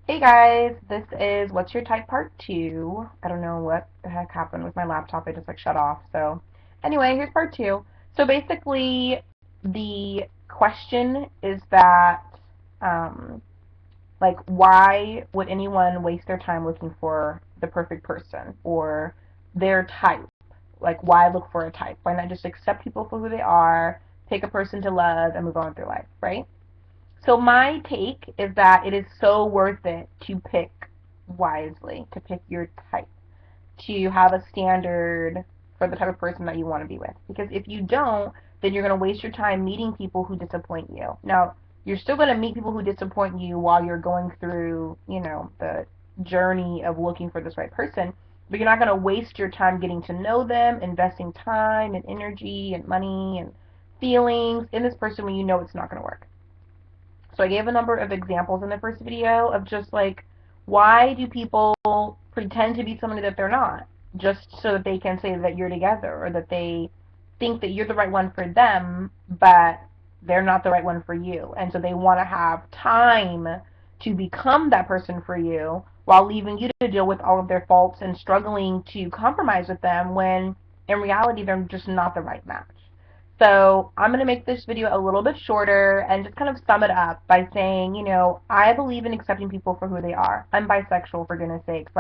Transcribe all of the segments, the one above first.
Hey guys, this is What's Your Type Part 2. I don't know what the heck happened with my laptop. It just shut off. So anyway, here's part 2. So basically the question is that um, why would anyone waste their time looking for the perfect person or their type? Like why look for a type? Why not just accept people for who they are, pick a person to love and move on with their life, right? So my take is that it is so worth it to pick wisely, to pick your type, to have a standard for the type of person that you want to be with. Because if you don't, then you're going to waste your time meeting people who disappoint you. Now, you're still going to meet people who disappoint you while you're going through, the journey of looking for this right person, but you're not going to waste your time getting to know them, investing time and energy and money and feelings in this person when you know it's not going to work. So I gave a number of examples in the first video of just why do people pretend to be somebody that they're not just so that they can say that you're together or that they think that you're the right one for them, but they're not the right one for you. And so they want to have time to become that person for you while leaving you to deal with all of their faults and struggling to compromise with them when in reality they're just not the right match. So I'm going to make this video a little bit shorter and just kind of sum it up by saying, I believe in accepting people for who they are. I'm bisexual, for goodness sakes.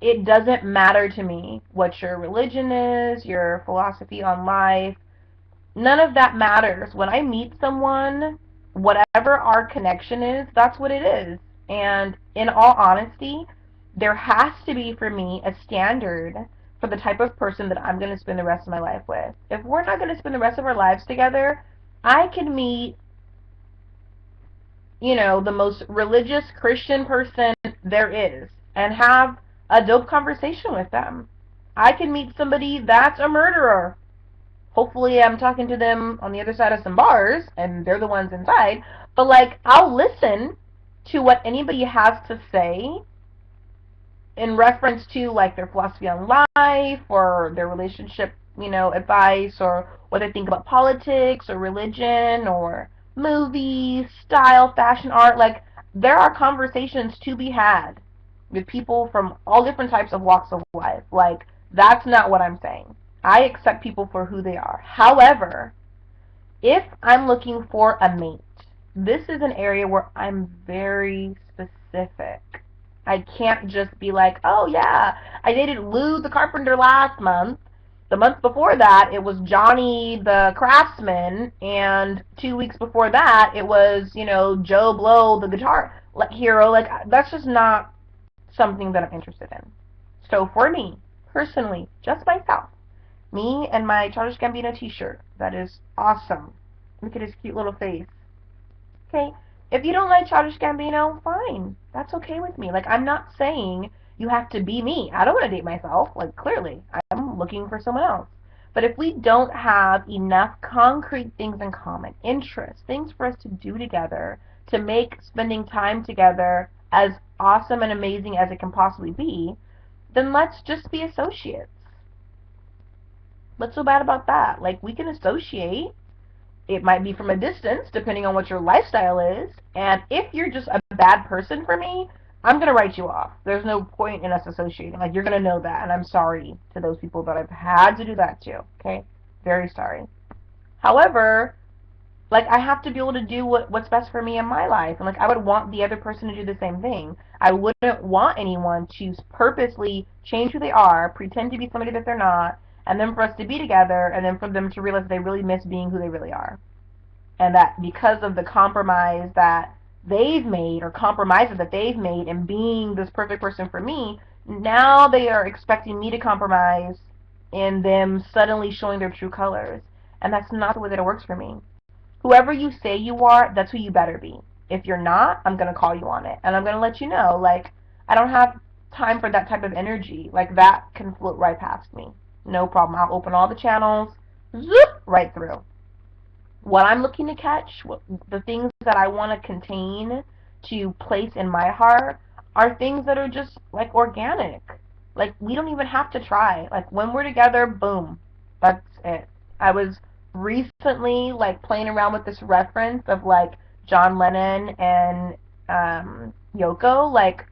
It doesn't matter to me what your religion is, your philosophy on life. None of that matters. When I meet someone, whatever our connection is, that's what it is. And in all honesty, there has to be for me a standard for the type of person that I'm going to spend the rest of my life with. If we're not going to spend the rest of our lives together, I can meet, the most religious Christian person there is and have a dope conversation with them. I can meet somebody that's a murderer. Hopefully I'm talking to them on the other side of some bars and they're the ones inside. But I'll listen to what anybody has to say in reference to their philosophy on life or their relationship, advice or what they think about politics or religion or movies, style, fashion, art. There are conversations to be had with people from all different types of walks of life. That's not what I'm saying. I accept people for who they are. However, if I'm looking for a mate, this is an area where I'm very specific. I can't just be like, oh yeah, I dated Lou the carpenter last month. The month before that, it was Johnny the craftsman, and 2 weeks before that, it was Joe Blow the guitar hero. That's just not something that I'm interested in. So for me, personally, just myself, me and my Childish Gambino t-shirt, that is awesome. Look at his cute little face. Okay, if you don't like Childish Gambino, fine. That's okay with me. I'm not saying you have to be me. I don't want to date myself. Clearly, I'm looking for someone else. But if we don't have enough concrete things in common, interests, things for us to do together, to make spending time together as awesome and amazing as it can possibly be, then let's just be associates. What's so bad about that? We can associate. It might be from a distance, depending on what your lifestyle is. And if you're just a bad person for me, I'm going to write you off. There's no point in us associating. You're going to know that. And I'm sorry to those people that I've had to do that to. Okay? Very sorry. However, I have to be able to do what's best for me in my life. And I would want the other person to do the same thing. I wouldn't want anyone to purposely change who they are, pretend to be somebody that they're not, and then for us to be together, and then for them to realize they really miss being who they really are. And that because of the compromise that they've made, or compromises that they've made in being this perfect person for me, now they are expecting me to compromise in them suddenly showing their true colors. And that's not the way that it works for me. Whoever you say you are, that's who you better be. If you're not, I'm going to call you on it. And I'm going to let you know, I don't have time for that type of energy. That can float right past me. No problem. I'll open all the channels, zoop, right through. What I'm looking to catch, the things that I want to contain, to place in my heart, are things that are just organic. We don't even have to try. When we're together, boom, that's it. I was recently playing around with this reference of John Lennon and Yoko, like,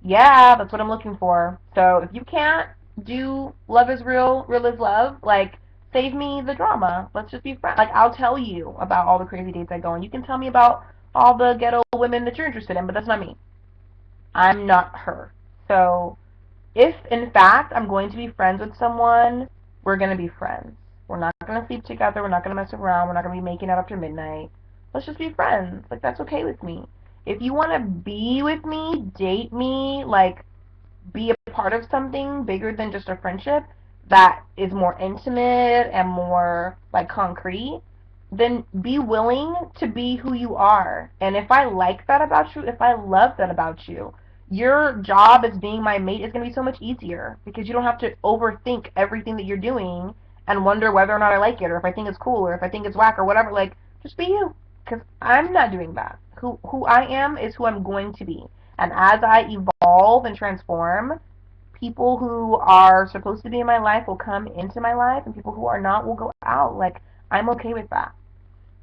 yeah, that's what I'm looking for. So if you can't do love is real, real is love, like, save me the drama. Let's just be friends. Like, I'll tell you about all the crazy dates I go on. You can tell me about all the ghetto women that you're interested in, but that's not me. I'm not her. So if in fact I'm going to be friends with someone, we're going to be friends. We're not going to sleep together. We're not going to mess around. We're not going to be making out after midnight. Let's just be friends. Like, that's okay with me. If you want to be with me, date me, like, be a part of something bigger than just a friendship that is more intimate and more like concrete, then be willing to be who you are. And if I like that about you, if I love that about you, your job as being my mate is going to be so much easier because you don't have to overthink everything that you're doing and wonder whether or not I like it or if I think it's cool or if I think it's whack or whatever. Like, just be you, because I'm not doing that. Who I am is who I'm going to be. And as I evolve and transform, people who are supposed to be in my life will come into my life, and people who are not will go out. Like, I'm okay with that.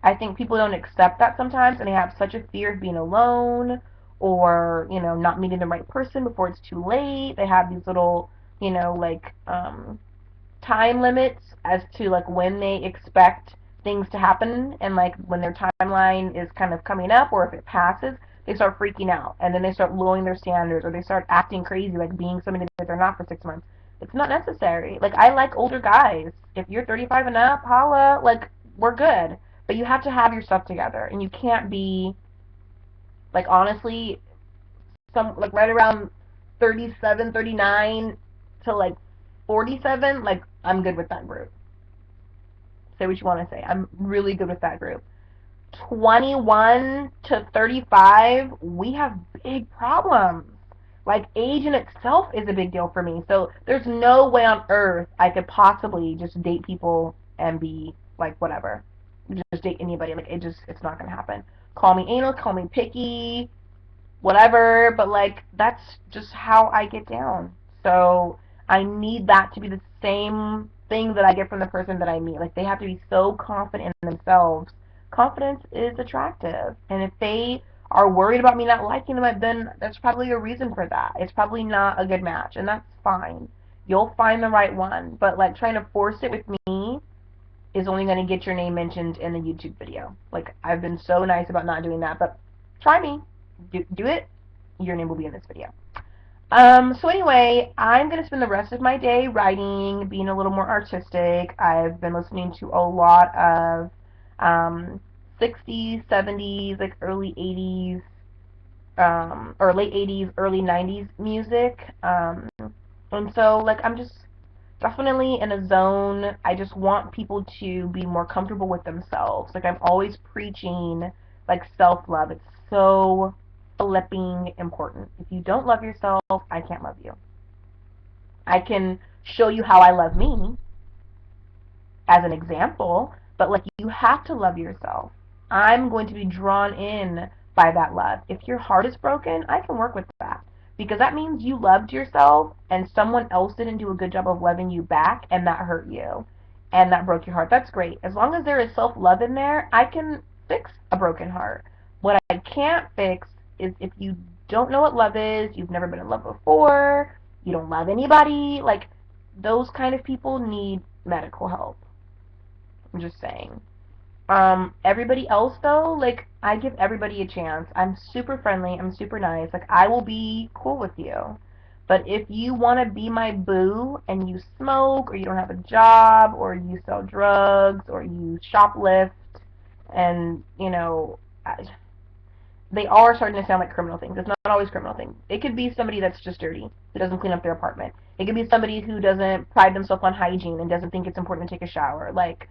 I think people don't accept that sometimes, and they have such a fear of being alone or, not meeting the right person before it's too late. They have these little, like, time limits as to like when they expect things to happen, and like when their timeline is kind of coming up or if it passes, they start freaking out and then they start lowering their standards or they start acting crazy, like being somebody that they're not for 6 months. It's not necessary. Like, I like older guys. If you're 35 and up, holla, like, we're good. But you have to have your stuff together, and you can't be, like, honestly, some like right around 37, 39 to like 47, like, I'm good with that group. Say what you want to say. I'm really good with that group. 21 to 35, we have big problems. Like, age in itself is a big deal for me. So there's no way on earth I could possibly just date people and be like, whatever. Just date anybody. Like, it's not going to happen. Call me anal, call me picky, whatever, but like, that's just how I get down. So I need that to be the same thing that I get from the person that I meet. Like, they have to be so confident in themselves. Confidence is attractive, and if they are worried about me not liking them, then that's probably a reason for that. It's probably not a good match, and that's fine. You'll find the right one, but like, trying to force it with me is only going to get your name mentioned in the YouTube video. Like, I've been so nice about not doing that, but try me. Do it. Your name will be in this video. So anyway, I'm going to spend the rest of my day writing, being a little more artistic. I've been listening to a lot of 60s, 70s, like early 80s, or late 80s, early 90s music. And so, like, I'm just definitely in a zone. I just want people to be more comfortable with themselves. Like, I'm always preaching, like, self-love. It's so flipping important. If you don't love yourself, I can't love you. I can show you how I love me as an example, but like, you have to love yourself. I'm going to be drawn in by that love. If your heart is broken, I can work with that, because that means you loved yourself and someone else didn't do a good job of loving you back, and that hurt you and that broke your heart. That's great. As long as there is self-love in there, I can fix a broken heart. What I can't fix is if you don't know what love is, you've never been in love before, you don't love anybody, like, those kind of people need medical help. I'm just saying. Everybody else though, like, I give everybody a chance. I'm super friendly. I'm super nice. Like, I will be cool with you. But if you want to be my boo and you smoke or you don't have a job or you sell drugs or you shoplift and, they are starting to sound like criminal things. It's not always criminal things. It could be somebody that's just dirty, who doesn't clean up their apartment. It could be somebody who doesn't pride themselves on hygiene and doesn't think it's important to take a shower. Like,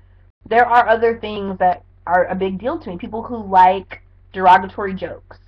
there are other things that are a big deal to me. People who like derogatory jokes.